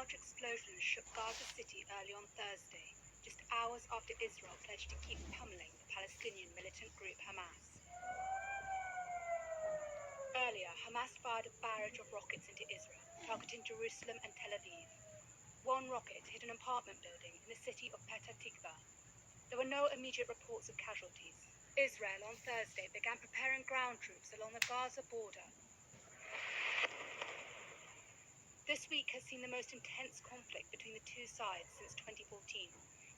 large explosions shook Gaza City early on Thursday, just hours after Israel pledged to keep pummeling the Palestinian militant group Hamas. Earlier, Hamas fired a barrage of rockets into Israel, targeting Jerusalem and Tel Aviv. One rocket hit an apartment building in the city of Petah Tikva. There were no immediate reports of casualties. Israel on Thursday began preparing ground troops along the Gaza border. This week has seen the most intense conflict between the two sides since 2014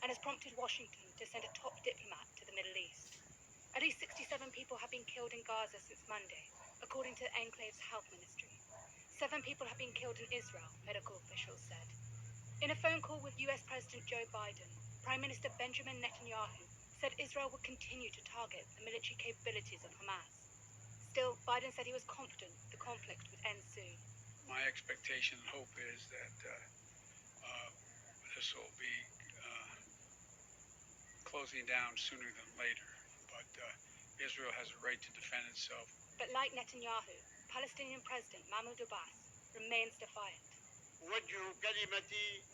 and has prompted Washington to send a top diplomat to the Middle East. At least 67 people have been killed in Gaza since Monday, according to the enclave's health ministry. 7 people have been killed in Israel, medical officials said. In a phone call with US President Joe Biden, Prime Minister Benjamin Netanyahu said Israel would continue to target the military capabilities of Hamas. Still, Biden said he was confident the conflict would end soon. My expectation and hope is that this will be closing down sooner than later. But Israel has a right to defend itself. But like Netanyahu, Palestinian President Mahmoud Abbas remains defiant.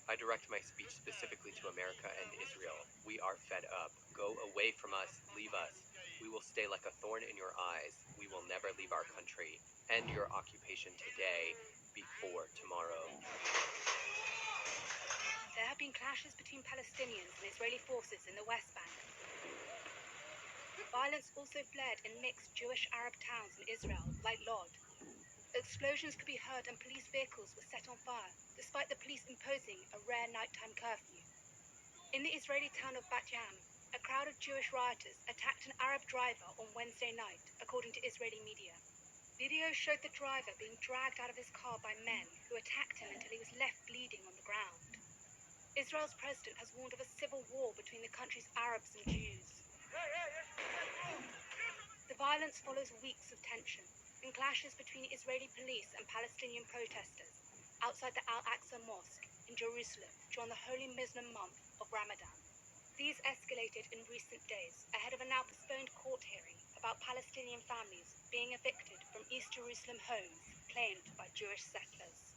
I direct my speech specifically to America and Israel. We are fed up. Go away from us. Leave us. We will stay like a thorn in your eyes. We will never leave our country. End your occupation today, before tomorrow. There have been clashes between Palestinians and Israeli forces in the West Bank. Violence also flared in mixed Jewish-Arab towns in Israel, like Lod. Explosions could be heard and police vehicles were set on fire, despite the police imposing a rare nighttime curfew. In the Israeli town of Bat Yam, a crowd of Jewish rioters attacked an Arab driver on Wednesday night, according to Israeli media. Video showed the driver being dragged out of his car by men who attacked him until he was left bleeding on the ground. Israel's president has warned of a civil war between the country's Arabs and Jews. The violence follows weeks of tension and clashes between Israeli police and Palestinian protesters outside the al-Aqsa mosque in Jerusalem during the holy Muslim month of Ramadan. These escalated in recent days ahead of a now postponed court hearing about Palestinian families being evicted from East Jerusalem homes claimed by Jewish settlers.